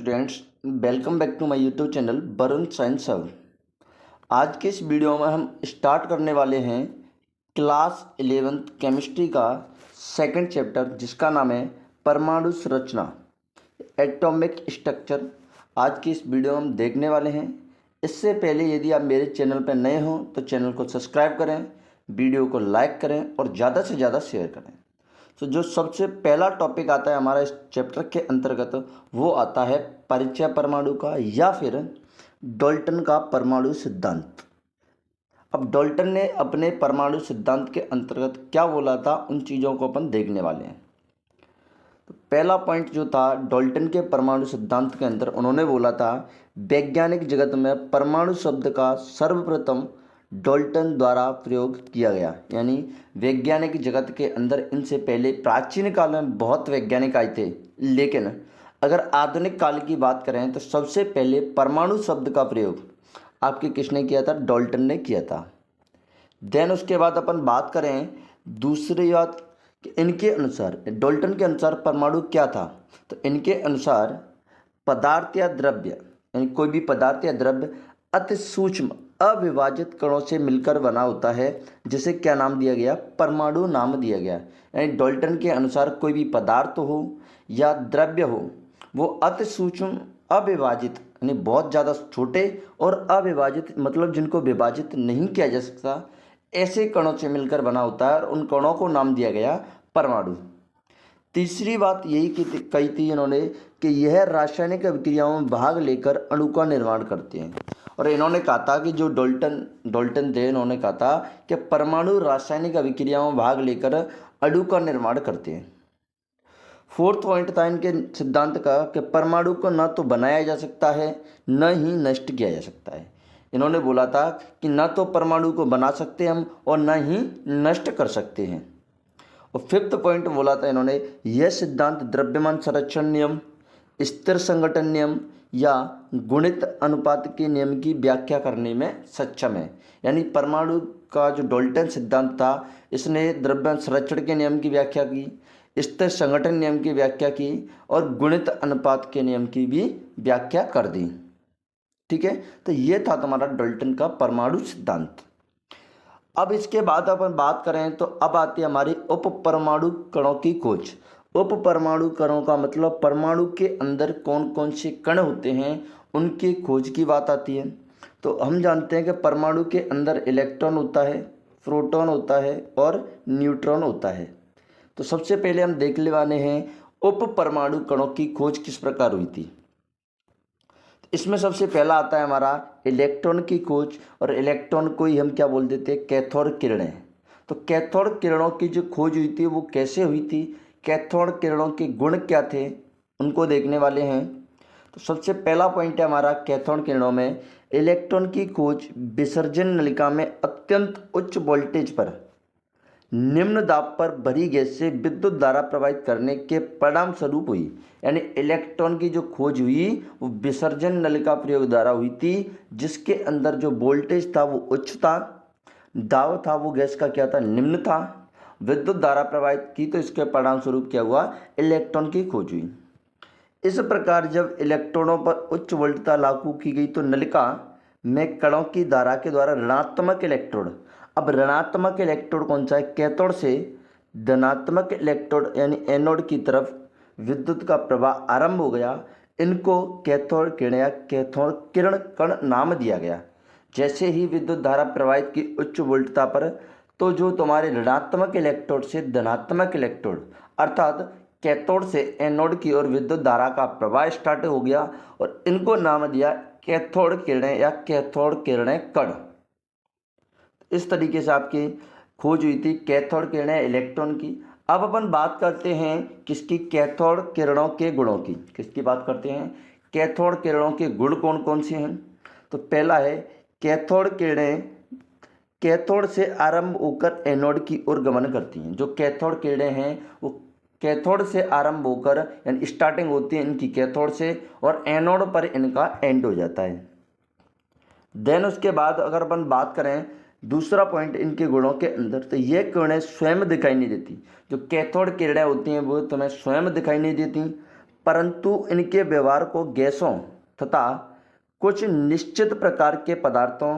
Students, welcome back to my YouTube channel Varun science hub. आज के इस वीडियो में हम स्टार्ट करने वाले हैं क्लास 11th केमिस्ट्री का सेकंड चैप्टर, जिसका नाम है परमाणु संरचना, एटॉमिक स्ट्रक्चर। आज की इस वीडियो में हम देखने वाले हैं। इससे पहले यदि आप मेरे चैनल पर नए हों तो चैनल को सब्सक्राइब करें, वीडियो को लाइक करें और ज़्यादा से ज़्यादा शेयर करें। तो जो सबसे पहला टॉपिक आता है हमारा इस चैप्टर के अंतर्गत, वो आता है परिचय परमाणु का, या फिर डाल्टन का परमाणु सिद्धांत। अब डाल्टन ने अपने परमाणु सिद्धांत के अंतर्गत क्या बोला था, उन चीज़ों को अपन देखने वाले हैं। तो पहला पॉइंट जो था डाल्टन के परमाणु सिद्धांत के अंदर, उन्होंने बोला था वैज्ञानिक जगत में परमाणु शब्द का सर्वप्रथम डाल्टन द्वारा प्रयोग किया गया। यानी वैज्ञानिक जगत के अंदर इनसे पहले प्राचीन काल में बहुत वैज्ञानिक आए थे, लेकिन अगर आधुनिक काल की बात करें तो सबसे पहले परमाणु शब्द का प्रयोग आपके किसने किया था? डाल्टन ने किया था। देन उसके बाद अपन बात करें दूसरी बात कि इनके अनुसार, डाल्टन के अनुसार परमाणु क्या था, तो इनके अनुसार पदार्थ या द्रव्य, यानी कोई भी पदार्थ या द्रव्य अति सूक्ष्म अविभाजित कणों से मिलकर बना होता है, जिसे क्या नाम दिया गया? परमाणु नाम दिया गया। यानी डाल्टन के अनुसार कोई भी पदार्थ हो या द्रव्य हो, वो अति सूक्ष्म अविभाजित, यानी बहुत ज़्यादा छोटे और अविभाजित, मतलब जिनको विभाजित नहीं किया जा सकता, ऐसे कणों से मिलकर बना होता है और उन कणों को नाम दिया गया परमाणु। तीसरी बात यही कही थी इन्होंने कि यह रासायनिक अभिक्रियाओं में भाग लेकर अणु का निर्माण करते हैं। और इन्होंने कहा था कि जो डाल्टन थे, इन्होंने कहा था कि परमाणु रासायनिक अभिक्रियाओं में भाग लेकर अणु का निर्माण करते हैं। फोर्थ पॉइंट था इनके सिद्धांत का कि परमाणु को न तो बनाया जा सकता है न ही नष्ट किया जा सकता है। इन्होंने बोला था कि न तो परमाणु को बना सकते हम और न ही नष्ट कर सकते हैं। और फिफ्थ पॉइंट बोला था इन्होंने, यह सिद्धांत द्रव्यमान संरक्षण नियम, स्थिर संगठन नियम या गुणित अनुपात के नियम की व्याख्या करने में सक्षम है। यानी परमाणु का जो डाल्टन सिद्धांत था, इसने द्रव्यमान संरक्षण के नियम की व्याख्या की, स्थिर संगठन नियम की व्याख्या की और गुणित अनुपात के नियम की भी व्याख्या कर दी। ठीक है, तो ये था तुम्हारा डाल्टन का परमाणु सिद्धांत। अब इसके बाद अपन बात करें तो अब आती है हमारी उप परमाणु कणों की खोज। उप परमाणु कणों का मतलब परमाणु के अंदर कौन कौन से कण होते हैं, उनकी खोज की बात आती है। तो हम जानते हैं कि परमाणु के अंदर इलेक्ट्रॉन होता है, प्रोटॉन होता है और न्यूट्रॉन होता है। तो सबसे पहले हम देखने वाले हैं उप परमाणु कणों की खोज किस प्रकार हुई थी। इसमें सबसे पहला आता है हमारा इलेक्ट्रॉन की खोज, और इलेक्ट्रॉन को ही हम क्या बोल देते हैं? कैथोड किरणें। तो कैथोड किरणों की जो खोज हुई थी वो कैसे हुई थी, कैथोड किरणों के गुण क्या थे, उनको देखने वाले हैं। तो सबसे पहला पॉइंट है हमारा कैथोड किरणों में इलेक्ट्रॉन की खोज विसर्जन नलिका में अत्यंत उच्च वोल्टेज पर निम्न दाब पर भरी गैस से विद्युत धारा प्रवाहित करने के परिणाम स्वरूप हुई। यानी इलेक्ट्रॉन की जो खोज हुई वो विसर्जन नलिका प्रयोग द्वारा हुई थी, जिसके अंदर जो वोल्टेज था वो उच्च था, दाब था वो गैस का क्या था? निम्न था, विद्युत धारा प्रवाहित की, तो इसके परिणाम स्वरूप क्या हुआ? इलेक्ट्रॉन की खोज हुई। इस प्रकार जब इलेक्ट्रॉनों पर उच्च वोल्टता लागू की गई तो नलिका में कणों की धारा के द्वारा ऋणात्मक इलेक्ट्रोड, अब ऋणात्मक इलेक्ट्रोड कौन सा है? कैथोड से धनात्मक इलेक्ट्रोड यानी एनोड की तरफ विद्युत का प्रवाह आरंभ हो गया। इनको कैथोड किरण या कैथोड किरण कण नाम दिया गया। जैसे ही विद्युत धारा प्रवाहित की उच्च वोल्टता पर, तो जो तुम्हारे ऋणात्मक इलेक्ट्रोड से धनात्मक इलेक्ट्रोड अर्थात कैथोड से एनोड की ओर विद्युत धारा का प्रवाह स्टार्ट हो गया और इनको नाम दिया कैथोड किरणें या कैथोड किरणें कण। इस तरीके से आपकी खोज हुई थी कैथोड किरणें इलेक्ट्रॉन की। अब अपन बात करते हैं किसकी? कैथोड किरणों के गुणों की। किसकी बात करते हैं? कैथोड किरणों के गुण कौन कौन से हैं? तो पहला है कैथोड किरणें कैथोड से आरंभ होकर एनोड की ओर गमन करती हैं। जो कैथोड किरणें हैं वो कैथोड से आरंभ होकर, यानी स्टार्टिंग होती है इनकी कैथोड से और एनोड पर इनका एंड हो जाता है। देन उसके बाद अगर अपन बात करें दूसरा पॉइंट इनके गुणों के अंदर, तो ये किरणें स्वयं दिखाई नहीं देती। जो कैथोड किरणें होती हैं वो तुम्हें स्वयं दिखाई नहीं देती, परंतु इनके व्यवहार को गैसों तथा कुछ निश्चित प्रकार के पदार्थों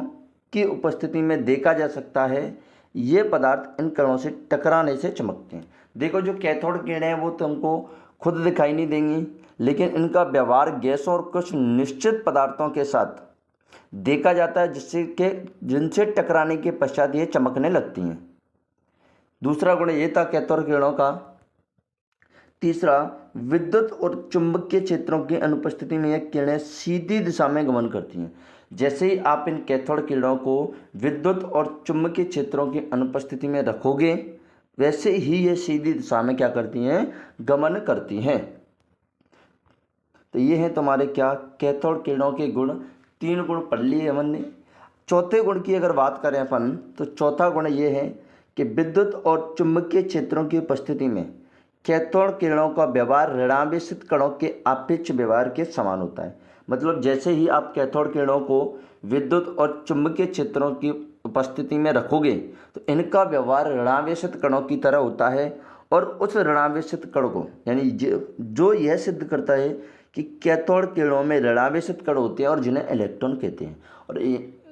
की उपस्थिति में देखा जा सकता है। ये पदार्थ इन कणों से टकराने से चमकते हैं। देखो, जो कैथोड किरणें हैं वो तुमको खुद दिखाई नहीं देंगी, लेकिन इनका व्यवहार गैसों और कुछ निश्चित पदार्थों के साथ देखा जाता है, जिनसे टकराने के पश्चात ये चमकने लगती हैं। दूसरा गुण ये था कैथोड किरणों का। तीसरा, विद्युत और चुंबकीय क्षेत्रों की अनुपस्थिति में यह किरणें सीधी दिशा में गमन करती हैं। जैसे ही आप इन कैथोड किरणों को विद्युत और चुंबकीय क्षेत्रों की अनुपस्थिति में रखोगे, वैसे ही ये सीधी दिशा में क्या करती हैं, गमन करती हैं। तो ये हैं तुम्हारे क्या, कैथोड किरणों के गुण। 3 गुण पढ़ लिए हमन ने। चौथे गुण की अगर बात करें अपन, तो चौथा गुण ये है कि विद्युत और चुंबकीय क्षेत्रों की उपस्थिति में कैथोड किरणों का व्यवहार ऋणावेशित कणों के आपेक्ष व्यवहार के समान होता है। मतलब जैसे ही आप कैथोड किरणों को विद्युत और चुंबकीय क्षेत्रों की उपस्थिति में रखोगे तो इनका व्यवहार ऋणावेशित कणों की तरह होता है, और उस ऋणावेशित कण को, यानी जो यह सिद्ध करता है कि कैथोड किरणों में ऋणावेशित कण होते हैं और जिन्हें इलेक्ट्रॉन कहते हैं। और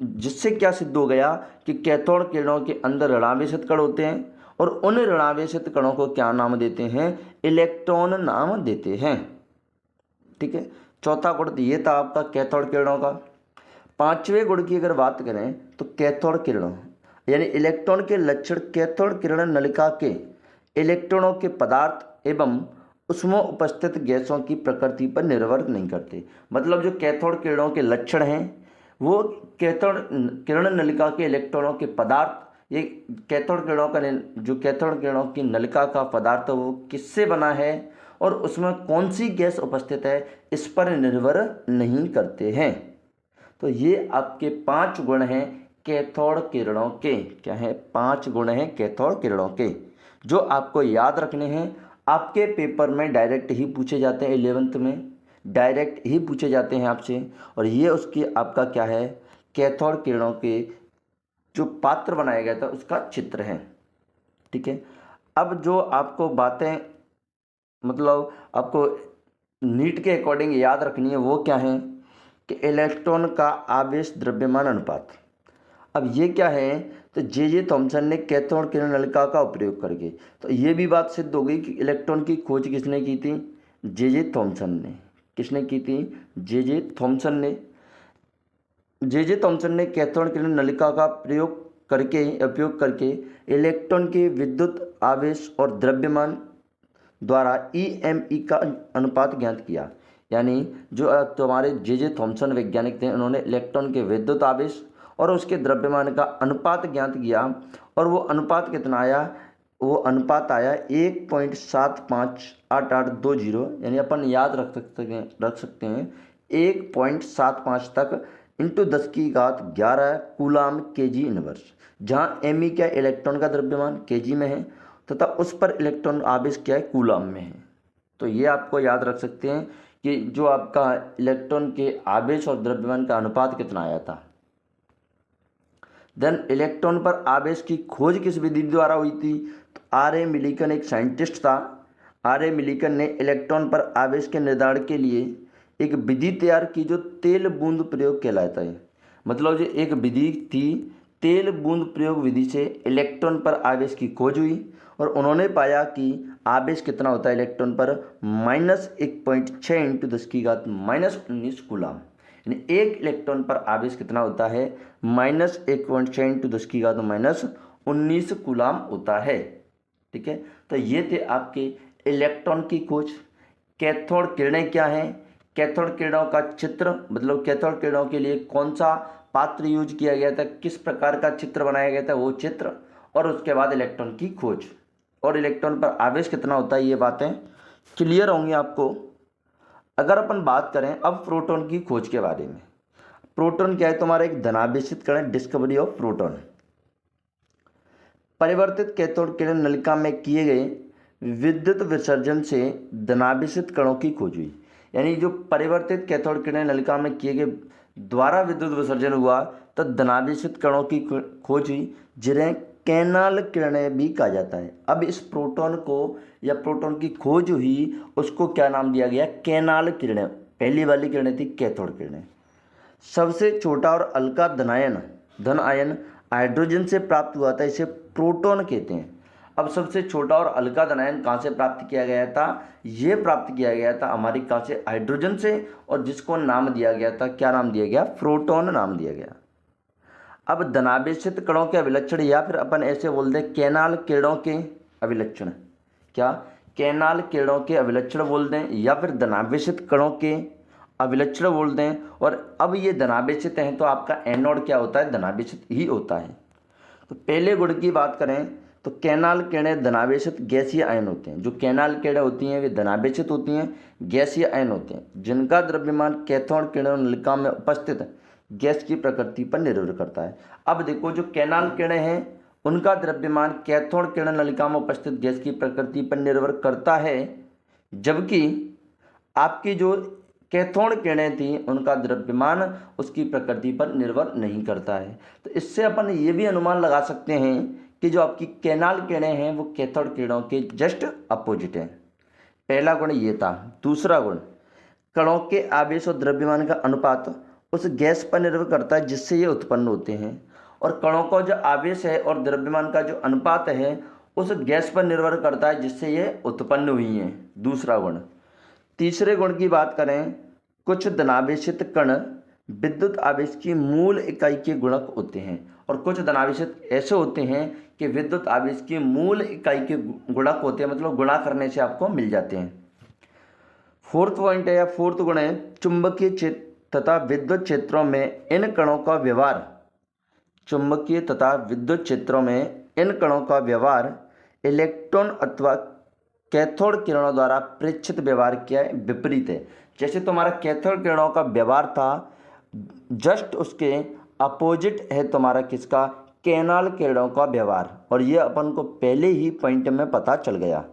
जिससे क्या सिद्ध हो गया कि कैथोड किरणों के अंदर ऋणावेशित कण होते हैं, और उन ऋणावेशित कणों को क्या नाम देते हैं, इलेक्ट्रॉन नाम देते हैं। ठीक है, चौथा गुण ये था आपका कैथोड किरणों का। पांचवें गुण की अगर बात करें तो कैथोड किरणों यानी इलेक्ट्रॉन के लक्षण कैथोड किरण नलिका के इलेक्ट्रॉनों के पदार्थ एवं उसमें उपस्थित गैसों की प्रकृति पर निर्भर नहीं करते। मतलब जो कैथोड किरणों के लक्षण हैं वो कैथोड किरण नलिका के इलेक्ट्रॉनों के पदार्थ, ये कैथोड किरणों का जो कैथोड किरणों की नलिका का पदार्थ वो किससे बना है और उसमें कौन सी गैस उपस्थित है, इस पर निर्भर नहीं करते हैं। तो ये आपके 5 गुण हैं कैथोड किरणों के। क्या है? 5 गुण हैं कैथोड किरणों के, जो आपको याद रखने हैं। आपके पेपर में डायरेक्ट ही पूछे जाते हैं, 11th में डायरेक्ट ही पूछे जाते हैं आपसे। और ये उसकी आपका क्या है, कैथोड किरणों के जो पात्र बनाया गया था उसका चित्र है। ठीक है, अब जो आपको बातें मतलब आपको नीट के अकॉर्डिंग याद रखनी है वो क्या है कि इलेक्ट्रॉन का आवेश द्रव्यमान अनुपात। अब ये क्या है, तो जे थॉमसन ने कैथोड किरण नलिका का उपयोग करके, तो ये भी बात सिद्ध हो गई कि इलेक्ट्रॉन की खोज किसने की थी, जे थॉमसन ने। किसने की थी? जे थॉमसन ने। जे थॉमसन ने कैथोड किरण नलिका का उपयोग करके इलेक्ट्रॉन के विद्युत आवेश और द्रव्यमान द्वारा EME का अनुपात ज्ञात किया। यानी जो तुम्हारे जे थॉमसन वैज्ञानिक थे, उन्होंने इलेक्ट्रॉन के विद्युत आवेश और उसके द्रव्यमान का अनुपात ज्ञात किया। और वो अनुपात कितना आया? वो अनुपात आया 1.758820, यानी अपन याद रख सकते हैं 1.75 तक इंटू 10⁻11 कूलाम केजी इनवर्स, जहाँ एमई क्या इलेक्ट्रॉन का द्रव्यमान केजी में है तथा उस पर इलेक्ट्रॉन आवेश क्या है, कूलाम में है। तो ये आपको याद रख सकते हैं कि जो आपका इलेक्ट्रॉन के आवेश और द्रव्यमान का अनुपात कितना आया था। देन इलेक्ट्रॉन पर आवेश की खोज किस विधि द्वारा हुई थी? तो R.A. मिलिकन एक साइंटिस्ट था। R.A. मिलिकन ने इलेक्ट्रॉन पर आवेश के निर्धारण के लिए एक विधि तैयार की जो तेल बूंद प्रयोग कहलाता है। मतलब जो एक विधि थी, तेल बूंद प्रयोग विधि से इलेक्ट्रॉन पर आवेश की खोज हुई और उन्होंने पाया कि आवेश कितना होता है इलेक्ट्रॉन पर, -1.6 इंटू 10⁻−19 कूलाम। यानी एक इलेक्ट्रॉन पर आवेश कितना होता है, -1.6 इंटू 10⁻−19 कूलाम होता है। ठीक है, तो ये थे आपके इलेक्ट्रॉन की खोज। कैथोड किरणें क्या हैं, कैथोड किरणों का चित्र, मतलब कैथोड किरणों के लिए कौन सा पात्र यूज किया गया था, किस प्रकार का चित्र बनाया गया था वो चित्र, और उसके बाद इलेक्ट्रॉन की खोज और इलेक्ट्रॉन पर आवेश कितना होता है, ये बातें क्लियर होंगी आपको। अगर अपन बात करें अब प्रोटॉन की खोज के बारे में। प्रोटॉन क्या है? तुम्हारा एक धनावेशित कण, डिस्कवरी ऑफ प्रोटॉन। परिवर्तित कैथोड किरण नलिका में किए गए विद्युत विसर्जन से धनावेशित कणों की खोज हुई। यानी जो परिवर्तित कैथोड किरण नलिका में किए गए द्वारा विद्युत विसर्जन हुआ तो धनावेशित कणों की खोज हुई, जिन्हें कैनाल किरणें भी कहा जाता है। अब इस प्रोटॉन को या प्रोटॉन की खोज हुई, उसको क्या नाम दिया गया? कैनाल किरणें। पहली वाली किरणें थी कैथोड किरणें। सबसे छोटा और हल्का धन आयन हाइड्रोजन से प्राप्त हुआ था, इसे प्रोटॉन कहते हैं। अब सबसे छोटा और हल्का धन आयन कहाँ से प्राप्त किया गया था? ये प्राप्त किया गया था हमारी कहाँ से? हाइड्रोजन से, और जिसको नाम दिया गया था, क्या नाम दिया गया? प्रोटॉन नाम दिया गया। अब धनावेशित कणों के अभिलक्षण, या फिर अपन ऐसे बोल दें कैनाल किरणों के अभिलक्षण। क्या? कैनाल किरणों के अभिलक्षण बोल दें, या फिर धनावेशित कणों के अभिलक्षण बोल दें। और अब ये धनावेशित हैं तो आपका एनोड क्या होता है? धनावेशित ही होता है। तो पहले गुण की बात करें तो कैनाल किरणें धनावेशित गैसीय आयन होते हैं। जो कैनाल किरणें होती हैं वे धनावेशित होती हैं, गैसीय आयन होते हैं, जिनका द्रव्यमान कैथोड किरण नलिका में उपस्थित गैस की प्रकृति पर निर्भर करता है। अब देखो, जो कैनाल किरणें हैं उनका द्रव्यमान कैथोड किरण नलिका में उपस्थित गैस की प्रकृति पर निर्भर करता है, जबकि आपकी जो कैथोड किरणें थी उनका द्रव्यमान उसकी प्रकृति पर निर्भर नहीं करता है। तो इससे अपन ये भी अनुमान लगा सकते हैं कि जो आपकी कैनाल किरणें हैं वो कैथोड किरणों के जस्ट अपोजिट हैं। पहला गुण ये था। दूसरा गुण, कणों के आवेश और द्रव्यमान का अनुपात उस गैस पर निर्भर करता है जिससे ये उत्पन्न होते हैं, और कणों का जो आवेश है और द्रव्यमान का जो अनुपात है उस गैस पर निर्भर करता है जिससे ये उत्पन्न हुई हैं। दूसरा गुण। तीसरे गुण की बात करें, कुछ धनावेशित कण विद्युत आवेश की मूल इकाई के गुणक होते हैं, और कुछ धनावेशित ऐसे होते हैं कि विद्युत आवेश की मूल इकाई के गुणक होते हैं, मतलब गुणा करने से आपको मिल जाते हैं। फोर्थ पॉइंट है या फोर्थ गुण है, चुंबकीय क्षेत्र तथा विद्युत क्षेत्रों में इन कणों का व्यवहार, चुंबकीय तथा विद्युत क्षेत्रों में इन कणों का व्यवहार इलेक्ट्रॉन अथवा कैथोड किरणों द्वारा प्रेक्षित व्यवहार क्या है? विपरीत है। जैसे तुम्हारा कैथोड किरणों का व्यवहार था, जस्ट उसके अपोजिट है तुम्हारा किसका? कैनाल किरणों का व्यवहार, और ये अपन को पहले ही पॉइंट में पता चल गया।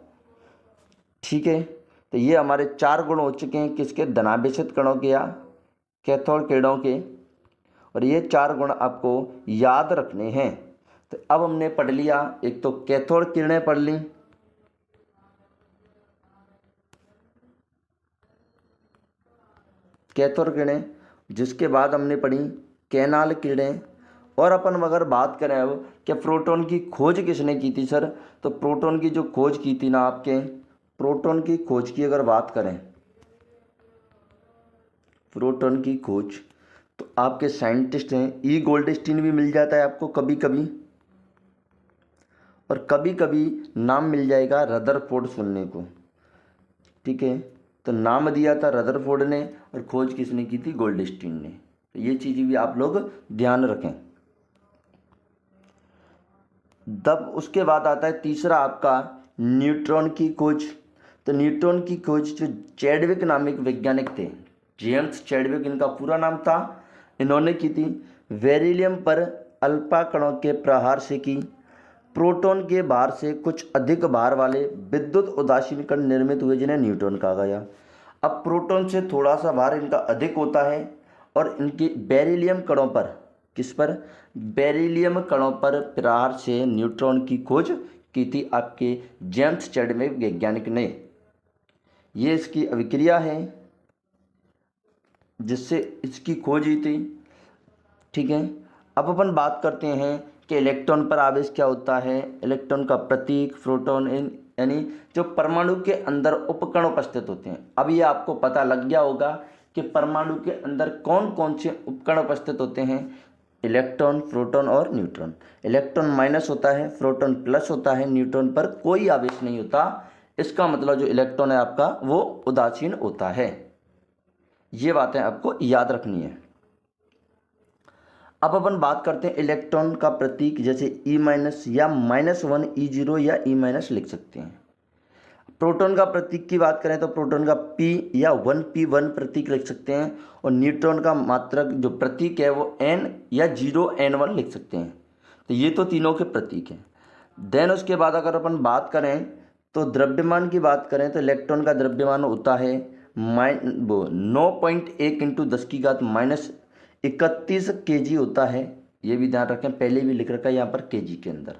ठीक है, तो ये हमारे 4 गुण हो चुके हैं किसके? धनावेशित कणों के या कैथोड किरणों के, और ये 4 गुण आपको याद रखने हैं। तो अब हमने पढ़ लिया, एक तो कैथोड किरणें पढ़ ली, कैथोड किरणें, जिसके बाद हमने पढ़ी कैनाल किरणें। और अपन अगर बात करें अब कि प्रोटॉन की खोज किसने की थी सर, तो प्रोटॉन की जो खोज की थी ना, आपके प्रोटॉन की खोज की अगर बात करें, प्रोटॉन की खोज तो आपके साइंटिस्ट हैं, ई गोल्डस्टीन भी मिल जाता है आपको कभी कभी, और कभी कभी नाम मिल जाएगा रदरफोर्ड सुनने को। ठीक है, तो नाम दिया था रदरफोर्ड ने और खोज किसने की थी? गोल्डस्टीन ने। तो ये चीज़ भी आप लोग ध्यान रखें। तब उसके बाद आता है तीसरा आपका न्यूट्रॉन की खोज। तो न्यूट्रॉन की खोज जो चैडविक नामक वैज्ञानिक थे, जेम्स चैडविक इनका पूरा नाम था, इन्होंने की थी। बेरिलियम पर अल्फा कणों के प्रहार से की। प्रोटॉन के भार से कुछ अधिक भार वाले विद्युत उदासीन कण निर्मित हुए जिन्हें न्यूट्रॉन कहा गया। अब प्रोटॉन से थोड़ा सा भार इनका अधिक होता है, और इनके बेरिलियम कणों पर, किस पर? बेरिलियम कणों पर प्रहार से न्यूट्रॉन की खोज की थी आपके जेम्स चैडविक वैज्ञानिक ने। ये इसकी अभिक्रिया है जिससे इसकी खोज हुई थी। ठीक है, अब अपन बात करते हैं कि इलेक्ट्रॉन पर आवेश क्या होता है। इलेक्ट्रॉन का प्रतीक प्रोटॉन, यानी जो परमाणु के अंदर उपकण उपस्थित होते हैं। अब ये आपको पता लग गया होगा कि परमाणु के अंदर कौन कौन से उपकण उपस्थित होते हैं। इलेक्ट्रॉन, प्रोटॉन और न्यूट्रॉन। इलेक्ट्रॉन माइनस होता है, प्रोटॉन प्लस होता है, न्यूट्रॉन पर कोई आवेश नहीं होता। इसका मतलब जो इलेक्ट्रॉन है आपका वो उदासीन होता है। ये बातें आपको याद रखनी है। अब अपन बात करते हैं इलेक्ट्रॉन का प्रतीक, जैसे ई माइनस या -1 E0 या ई माइनस लिख सकते हैं। प्रोटॉन का प्रतीक की बात करें तो प्रोटॉन का P या 1P1 प्रतीक लिख सकते हैं, और न्यूट्रॉन का मात्रक जो प्रतीक है वो N या 0N1 लिख सकते हैं। तो ये तो तीनों के प्रतीक हैं। देन उसके बाद अगर अपन बात करें तो द्रव्यमान की बात करें तो इलेक्ट्रॉन का द्रव्यमान होता है 9.1 × 10⁻31 kg होता है। ये भी ध्यान रखें, पहले भी लिख रखा है यहाँ पर kg के अंदर।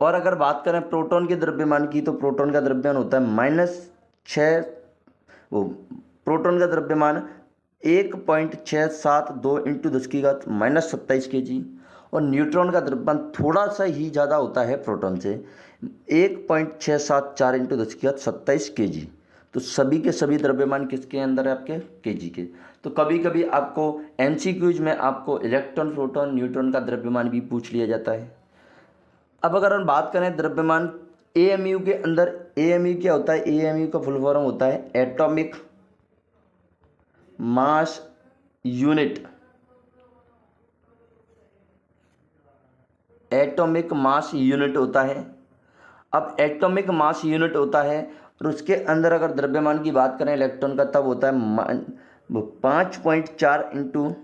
और अगर बात करें प्रोटॉन के द्रव्यमान की, तो प्रोटॉन का द्रव्यमान होता है -6, वो प्रोटॉन का द्रव्यमान 1.672 इंटू 10⁻⁻27 kg, और न्यूट्रॉन का द्रव्यमान थोड़ा सा ही ज़्यादा होता है प्रोटॉन से, 1.674 इंटू 10⁻27 kg। तो सभी के सभी द्रव्यमान किसके अंदर है? आपके केजी के। तो कभी कभी आपको एमसीक्यूज में आपको इलेक्ट्रॉन, प्रोटॉन, न्यूट्रॉन का द्रव्यमान भी पूछ लिया जाता है। अब अगर हम बात करें द्रव्यमान एएमयू के अंदर, एएमयू क्या होता है? एएमयू का फुल फॉर्म होता है atomic mass unit. Atomic mass unit होता है। अब एटॉमिक मास यूनिट होता है और उसके अंदर अगर द्रव्यमान की बात करें इलेक्ट्रॉन का, तब होता है 5.4 इंटू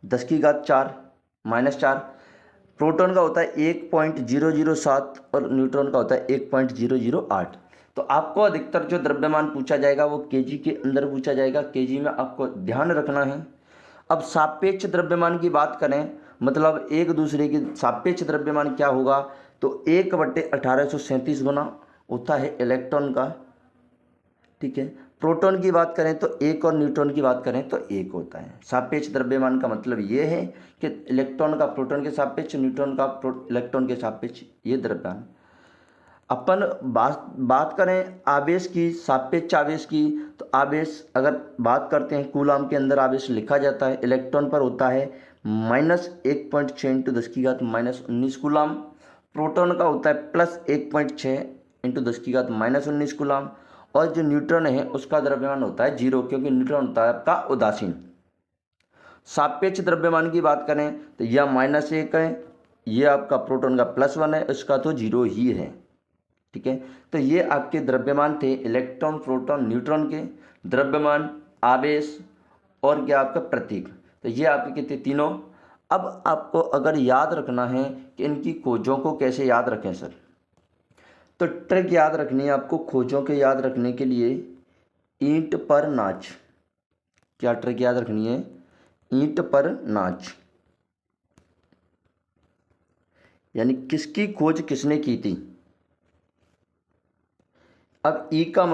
10⁻⁴ प्रोटॉन का होता है 1.007 और न्यूट्रॉन का होता है 1.008। तो आपको अधिकतर जो द्रव्यमान पूछा जाएगा वो केजी के अंदर पूछा जाएगा, केजी में आपको ध्यान रखना है। अब सापेक्ष द्रव्यमान की बात करें, मतलब एक दूसरे की सापेक्ष द्रव्यमान क्या होगा? तो 1/1837 गुना होता है इलेक्ट्रॉन का, ठीक है। प्रोटॉन की बात करें तो 1 और न्यूट्रॉन की बात करें तो 1 होता है। सापेक्ष द्रव्यमान का मतलब ये है कि इलेक्ट्रॉन का प्रोटॉन के सापेक्ष, न्यूट्रॉन का इलेक्ट्रॉन के सापेक्ष, ये द्रव्यमान। अपन बात करें आवेश की, सापेक्ष आवेश की, तो आवेश अगर बात करते हैं कूलाम के अंदर आवेश लिखा जाता है, इलेक्ट्रॉन पर होता है -1.6 इंटू 10⁻⁻19 कूलाम, प्रोटॉन का होता है +1.6 इंटू 10⁻⁻19 कूलाम, और जो न्यूट्रॉन है उसका द्रव्यमान होता है 0, क्योंकि न्यूट्रॉन होता है आपका उदासीन। सापेक्ष द्रव्यमान की बात करें तो यह -1 है, यह आपका प्रोटॉन का +1 है, इसका तो 0 ही है, ठीक है। तो ये आपके द्रव्यमान थे इलेक्ट्रॉन, प्रोटॉन, न्यूट्रॉन के द्रव्यमान, आवेश और क्या आपका प्रतीक। तो ये आपके कितने तीनों। अब आपको अगर याद रखना है कि इनकी खोजों को कैसे याद रखें सर, तो ट्रिक याद रखनी है आपको खोजों के याद रखने के लिए। ईंट पर नाच, क्या ट्रिक याद रखनी है? ईंट पर नाच, यानी किसकी खोज किसने की थी। अब ई का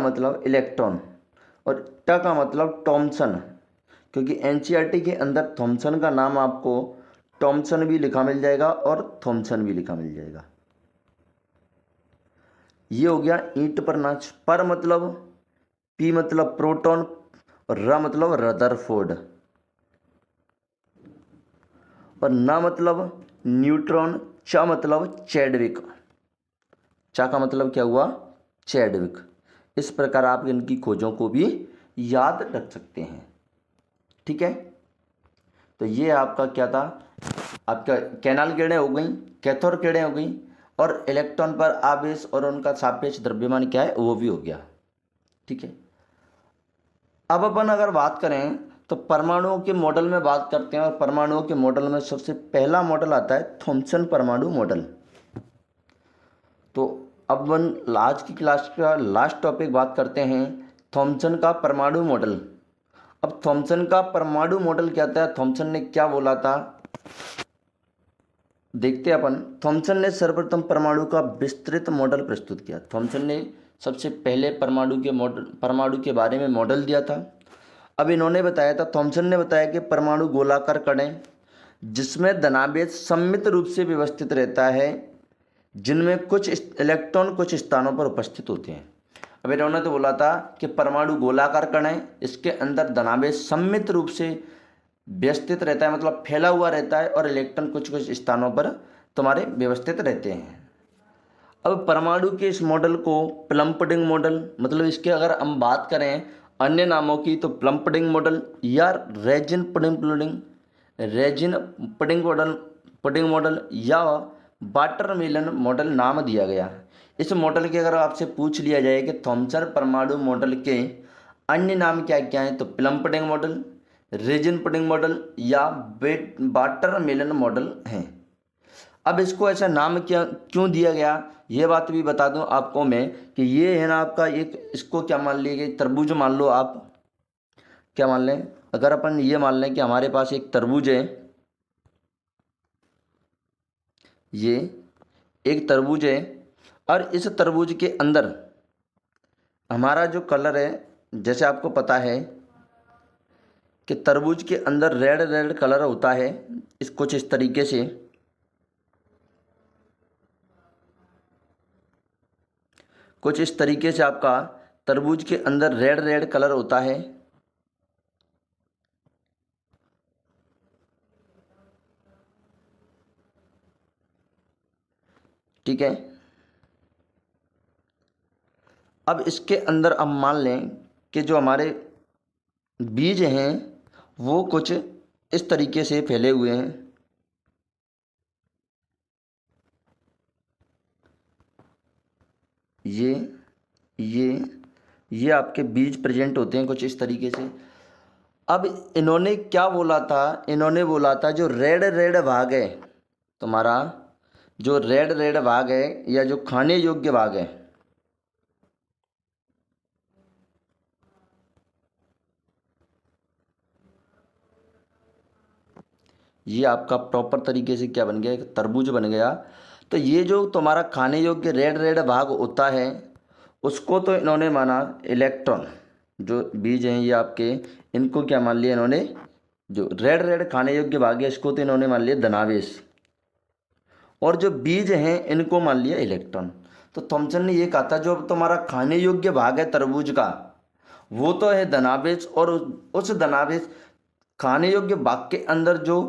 मतलब इलेक्ट्रॉन और ट का मतलब टॉमसन, क्योंकि एनसीईआरटी के अंदर थॉमसन का नाम आपको टॉमसन भी लिखा मिल जाएगा और थॉमसन भी लिखा मिल जाएगा। ये हो गया ईंट पर नाच। पर मतलब, पी मतलब प्रोटॉन और र मतलब रदरफोर्ड, और न मतलब न्यूट्रॉन, च मतलब चैडविक। चा का मतलब क्या हुआ? चैडविक। इस प्रकार आप इनकी खोजों को भी याद रख सकते हैं, ठीक है। तो ये आपका क्या था? आपका कैनाल किरणें हो गई, कैथोड किरणें हो गई, और इलेक्ट्रॉन पर आवेश और उनका सापेक्ष द्रव्यमान क्या है वो भी हो गया, ठीक है। अब अपन अगर बात करें तो परमाणुओं के मॉडल में बात करते हैं, और परमाणुओं के मॉडल में सबसे पहला मॉडल आता है थॉमसन परमाणु मॉडल। तो अब अपन आज की क्लास का लास्ट टॉपिक बात करते हैं थॉमसन का परमाणु मॉडल। अब थॉमसन का परमाणु मॉडल क्या था, थॉमसन ने क्या बोला था, देखते हैं अपन। थॉमसन ने सर्वप्रथम परमाणु का विस्तृत मॉडल प्रस्तुत किया। थॉमसन ने सबसे पहले परमाणु के बारे में मॉडल दिया था। अब इन्होंने बताया था, थॉमसन ने बताया कि परमाणु गोलाकार कण है जिसमें धनावेश सममित रूप से व्यवस्थित रहता है, जिनमें कुछ इलेक्ट्रॉन कुछ स्थानों पर उपस्थित होते हैं। अब इन्होंने तो बोला था कि परमाणु गोलाकार कण है, इसके अंदर धनावेश सममित रूप से व्यवस्थित रहता है, मतलब फैला हुआ रहता है, और इलेक्ट्रॉन कुछ कुछ स्थानों पर तुम्हारे व्यवस्थित रहते हैं। अब परमाणु के इस मॉडल को प्लम्पडिंग मॉडल, मतलब इसके अगर हम बात करें अन्य नामों की, तो प्लम्पडिंग मॉडल या रेजिन पुडिंग मॉडल या वाटरमेलन मॉडल नाम दिया गया। इस मॉडल के अगर आपसे पूछ लिया जाए कि थॉमसन परमाणु मॉडल के अन्य नाम क्या क्या हैं, तो प्लम्पडिंग मॉडल, रेजिन पुडिंग मॉडल या वाटरमेलन मॉडल हैं। अब इसको ऐसा नाम क्यों दिया गया, ये बात भी बता दूं आपको मैं कि ये है ना आपका एक, इसको क्या मान लीजिए, तरबूज मान लो आप, क्या मान लें, अगर अपन ये मान लें कि हमारे पास एक तरबूज है, ये एक तरबूज है और इस तरबूज के अंदर हमारा जो कलर है, जैसे आपको पता है कि तरबूज के अंदर रेड रेड कलर होता है, इस कुछ इस तरीके से। कुछ इस तरीके से आपका तरबूज के अंदर रेड रेड कलर होता है। ठीक है। अब इसके अंदर हम मान लें कि जो हमारे बीज हैं वो कुछ इस तरीके से फैले हुए हैं। ये ये ये आपके बीज प्रेजेंट होते हैं कुछ इस तरीके से। अब इन्होंने क्या बोला था, इन्होंने बोला था जो रेड रेड भाग है तुम्हारा, जो रेड रेड भाग है या जो खाने योग्य भाग है, ये आपका प्रॉपर तरीके से क्या बन गया, एक तरबूज बन गया। तो ये जो तुम्हारा खाने योग्य रेड रेड भाग होता है उसको तो इन्होंने माना इलेक्ट्रॉन। जो बीज हैं ये आपके, इनको क्या मान लिया इन्होंने, जो रेड रेड खाने योग्य भाग है इसको तो इन्होंने मान लिया धनावेश, और जो बीज हैं इनको मान लिया इलेक्ट्रॉन। तो थॉमसन ने ये कहा था जो तुम्हारा खाने योग्य भाग है तरबूज का वो तो है धनावेश, और उस धनावेश खाने योग्य भाग के अंदर जो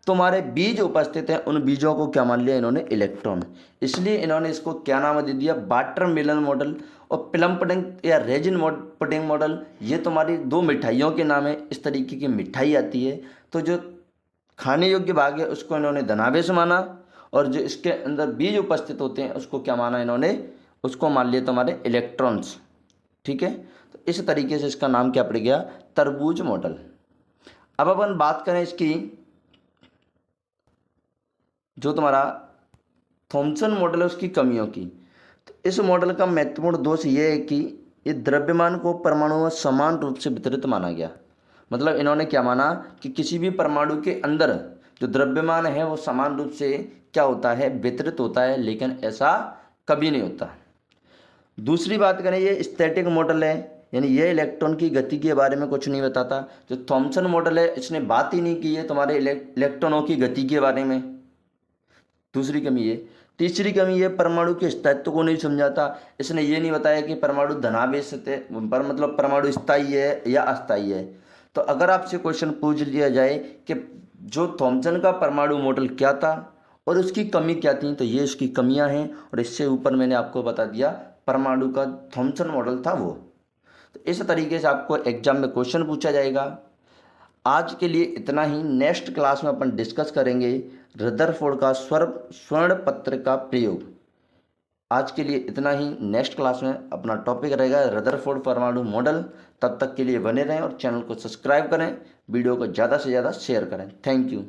तुम्हारे बीज उपस्थित हैं उन बीजों को क्या मान लिया इन्होंने इलेक्ट्रॉन। इसलिए इन्होंने इसको क्या नाम दे दिया, वाटरमेलन मॉडल और प्लम पुडिंग या रेजिन पुडिंग मॉडल। ये तुम्हारी दो मिठाइयों के नाम है, इस तरीके की मिठाई आती है। तो जो खाने योग्य भाग है उसको इन्होंने धनावेश माना, और जो इसके अंदर बीज उपस्थित होते हैं उसको क्या माना इन्होंने, उसको मान लिया तुम्हारे इलेक्ट्रॉन्स। ठीक है। तो इस तरीके से इसका नाम क्या पड़ गया, तरबूज मॉडल। अब अपन बात करें इसकी, जो तुम्हारा थॉमसन मॉडल है उसकी कमियों की। तो इस मॉडल का महत्वपूर्ण दोष ये है कि ये द्रव्यमान को परमाणुओं में समान रूप से वितरित माना गया। मतलब इन्होंने क्या माना कि किसी भी परमाणु के अंदर जो द्रव्यमान है वो समान रूप से क्या होता है, वितरित होता है, लेकिन ऐसा कभी नहीं होता। दूसरी बात करें, ये स्टैटिक मॉडल है, यानी ये इलेक्ट्रॉन की गति के बारे में कुछ नहीं बताता। जो थॉमसन मॉडल है इसने बात ही नहीं की है तुम्हारे इलेक्ट्रॉनों की गति के बारे में। दूसरी कमी ये। तीसरी कमी ये, परमाणु के स्थायित्व को नहीं समझाता। इसने ये नहीं बताया कि परमाणु धनावेश पर मतलब परमाणु स्थायी है या अस्थायी है। तो अगर आपसे क्वेश्चन पूछ लिया जाए कि जो थॉमसन का परमाणु मॉडल क्या था और उसकी कमी क्या थी, तो ये उसकी कमियां हैं, और इससे ऊपर मैंने आपको बता दिया परमाणु का थॉमसन मॉडल था वो। तो इस तरीके से आपको एग्जाम में क्वेश्चन पूछा जाएगा। आज के लिए इतना ही। नेक्स्ट क्लास में अपन डिस्कस करेंगे रदरफोर्ड का स्वर्ण पत्र का प्रयोग। आज के लिए इतना ही। नेक्स्ट क्लास में अपना टॉपिक रहेगा रदरफोर्ड परमाणु मॉडल। तब तक के लिए बने रहें और चैनल को सब्सक्राइब करें, वीडियो को ज़्यादा से ज़्यादा शेयर करें। Thank you.